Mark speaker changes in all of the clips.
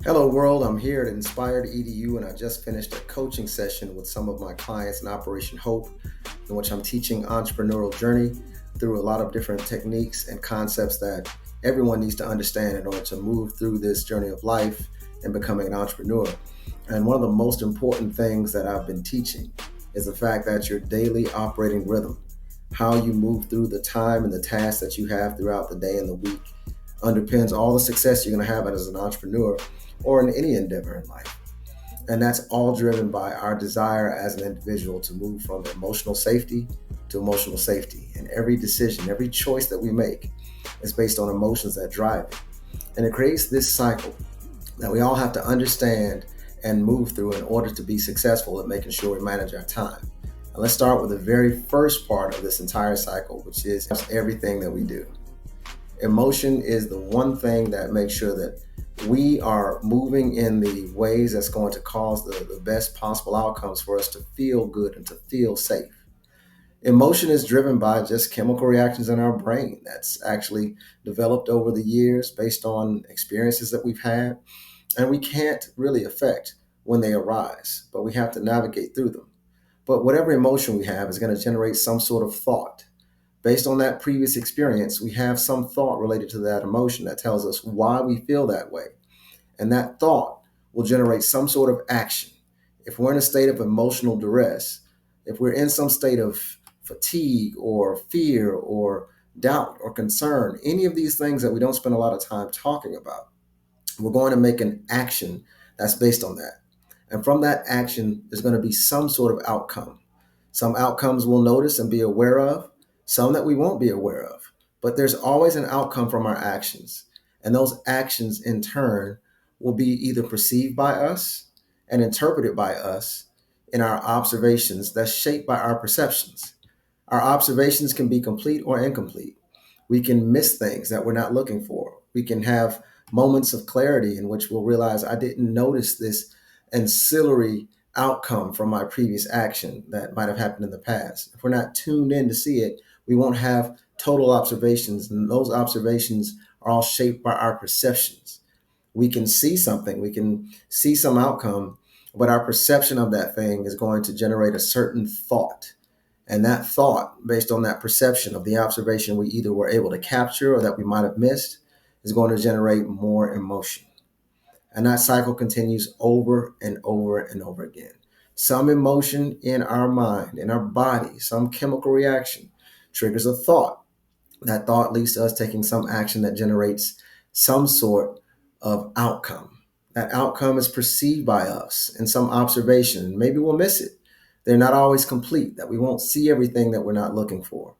Speaker 1: Hello, world. I'm here at Inspired EDU, and I just finished a coaching session with some of my clients in Operation Hope, in which I'm teaching entrepreneurial journey through a lot of different techniques and concepts that everyone needs to understand in order to move through this journey of life and becoming an entrepreneur. And one of the most important things that I've been teaching is the fact that your daily operating rhythm, how you move through the time and the tasks that you have throughout the day and the week, underpins all the success you're going to have as an entrepreneur or in any endeavor in life. And that's all driven by our desire as an individual to move from emotional safety to emotional safety. And every decision, every choice that we make is based on emotions that drive it. And it creates this cycle that we all have to understand and move through in order to be successful at making sure we manage our time. And let's start with the very first part of this entire cycle, which is everything that we do. Emotion is the one thing that makes sure that we are moving in the ways that's going to cause the best possible outcomes for us to feel good and to feel safe. Emotion is driven by just chemical reactions in our brain that's actually developed over the years based on experiences that we've had. And we can't really affect when they arise, but we have to navigate through them. But whatever emotion we have is going to generate some sort of thought. Based on that previous experience, we have some thought related to that emotion that tells us why we feel that way. And that thought will generate some sort of action. If we're in a state of emotional duress, if we're in some state of fatigue or fear or doubt or concern, any of these things that we don't spend a lot of time talking about, we're going to make an action that's based on that. And from that action, there's going to be some sort of outcome. Some outcomes we'll notice and be aware of, some that we won't be aware of. But there's always an outcome from our actions. And those actions, in turn, will be either perceived by us and interpreted by us in our observations that's shaped by our perceptions. Our observations can be complete or incomplete. We can miss things that we're not looking for. We can have moments of clarity in which we'll realize I didn't notice this ancillary outcome from my previous action that might have happened in the past. If we're not tuned in to see it, we won't have total observations, and those observations are all shaped by our perceptions. We can see something, we can see some outcome, but our perception of that thing is going to generate a certain thought. And that thought, based on that perception of the observation we either were able to capture or that we might have missed, is going to generate more emotion. And that cycle continues over and over and over again. Some emotion in our mind, in our body, some chemical reaction triggers a thought. That thought leads to us taking some action that generates some sort of outcome. That outcome is perceived by us in some observation. Maybe we'll miss it. They're not always complete, that we won't see everything that we're not looking for,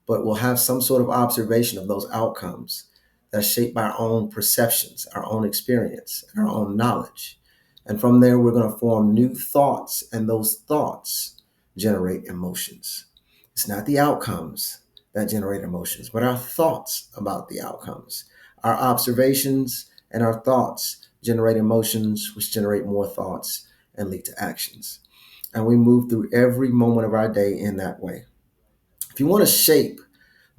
Speaker 1: but we'll have some sort of observation of those outcomes that's shaped by our own perceptions, our own experience, and our own knowledge. And from there, we're going to form new thoughts, and those thoughts generate emotions. It's not the outcomes that generate emotions, but our thoughts about the outcomes. Our observations and our thoughts generate emotions, which generate more thoughts and lead to actions. And we move through every moment of our day in that way. If you want to shape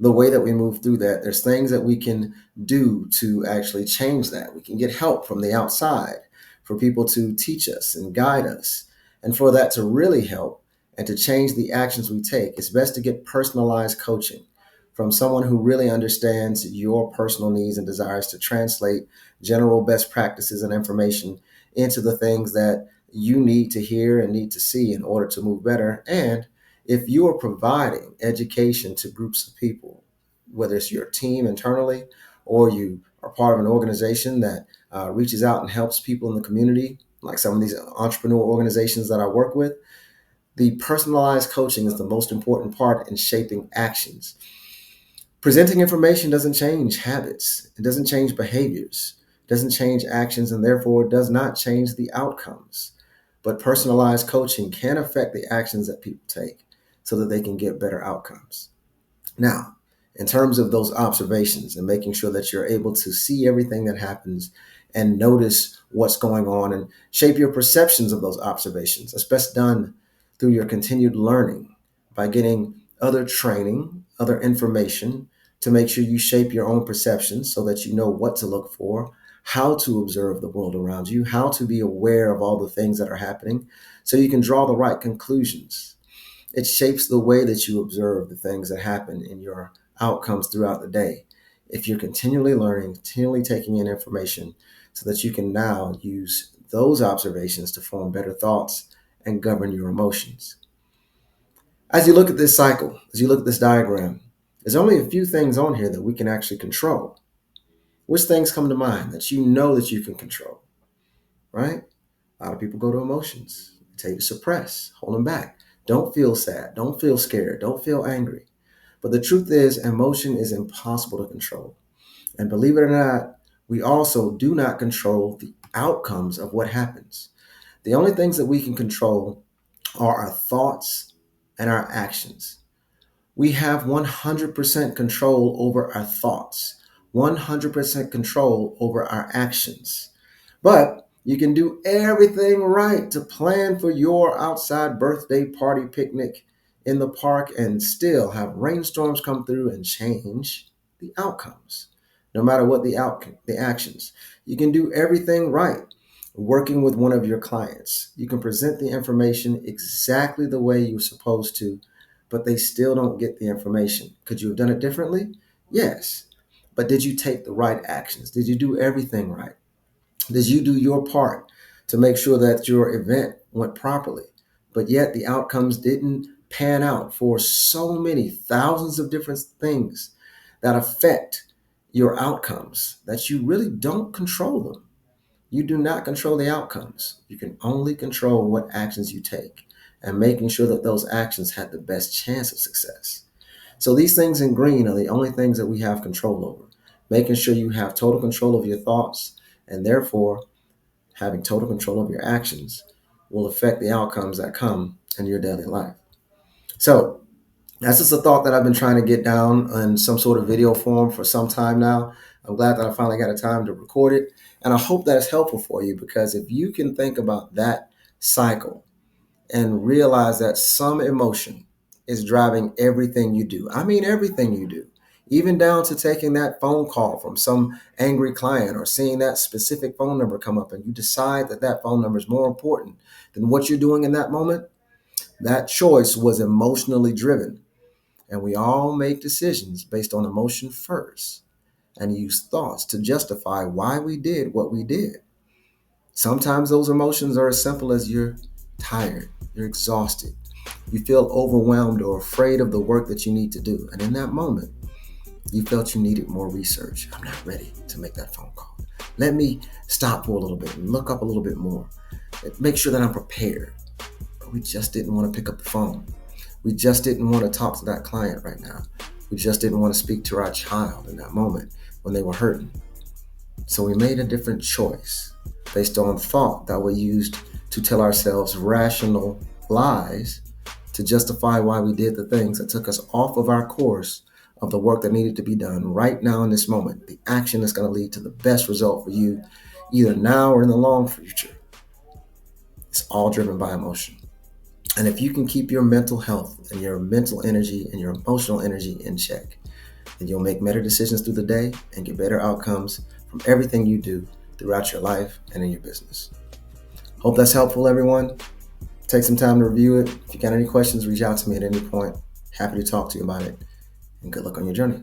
Speaker 1: the way that we move through that, there's things that we can do to actually change that. We can get help from the outside for people to teach us and guide us. And for that to really help and to change the actions we take, it's best to get personalized coaching from someone who really understands your personal needs and desires to translate general best practices and information into the things that you need to hear and need to see in order to move better. And if you are providing education to groups of people, whether it's your team internally or you are part of an organization that reaches out and helps people in the community, like some of these entrepreneur organizations that I work with, the personalized coaching is the most important part in shaping actions. Presenting information doesn't change habits, it doesn't change behaviors, it doesn't change actions, and therefore it does not change the outcomes. But personalized coaching can affect the actions that people take so that they can get better outcomes. Now, in terms of those observations and making sure that you're able to see everything that happens and notice what's going on and shape your perceptions of those observations, that's best done through your continued learning by getting other training, other information to make sure you shape your own perceptions so that you know what to look for, how to observe the world around you, how to be aware of all the things that are happening so you can draw the right conclusions. It shapes the way that you observe the things that happen in your outcomes throughout the day. If you're continually learning, continually taking in information so that you can now use those observations to form better thoughts and govern your emotions. As you look at this cycle, as you look at this diagram, there's only a few things on here that we can actually control. Which things come to mind that you know that you can control, right? A lot of people go to emotions. Tell you to suppress, hold them back. Don't feel sad. Don't feel scared. Don't feel angry. But the truth is, emotion is impossible to control. And believe it or not, we also do not control the outcomes of what happens. The only things that we can control are our thoughts and our actions. We have 100% control over our thoughts, 100% control over our actions. But you can do everything right to plan for your outside birthday party picnic in the park and still have rainstorms come through and change the outcomes. No matter what the actions, you can do everything right. Working with one of your clients, you can present the information exactly the way you're supposed to, but they still don't get the information. Could you have done it differently? Yes. But did you take the right actions? Did you do everything right? Did you do your part to make sure that your event went properly? But yet the outcomes didn't pan out for so many thousands of different things that affect your outcomes that you really don't control them. You do not control the outcomes. You can only control what actions you take and making sure that those actions had the best chance of success. So these things in green are the only things that we have control over. Making sure you have total control of your thoughts and therefore having total control of your actions will affect the outcomes that come in your daily life. So that's just a thought that I've been trying to get down in some sort of video form for some time now. I'm glad that I finally got a time to record it. And I hope that it's helpful for you because if you can think about that cycle and realize that some emotion is driving everything you do, I mean, everything you do, even down to taking that phone call from some angry client or seeing that specific phone number come up and you decide that that phone number is more important than what you're doing in that moment, that choice was emotionally driven. And we all make decisions based on emotion first and use thoughts to justify why we did what we did. Sometimes those emotions are as simple as you're tired, you're exhausted, you feel overwhelmed or afraid of the work that you need to do. And in that moment, you felt you needed more research. I'm not ready to make that phone call. Let me stop for a little bit and look up a little bit more. Make sure that I'm prepared. But we just didn't want to pick up the phone. We just didn't want to talk to that client right now. We just didn't want to speak to our child in that moment when they were hurting. So we made a different choice based on thought that we used to tell ourselves rational lies to justify why we did the things that took us off of our course of the work that needed to be done right now in this moment. The action that's going to lead to the best result for you, either now or in the long future. It's all driven by emotion. And if you can keep your mental health and your mental energy and your emotional energy in check, then you'll make better decisions through the day and get better outcomes from everything you do throughout your life and in your business. Hope that's helpful, everyone. Take some time to review it. If you got any questions, reach out to me at any point. Happy to talk to you about it. And good luck on your journey.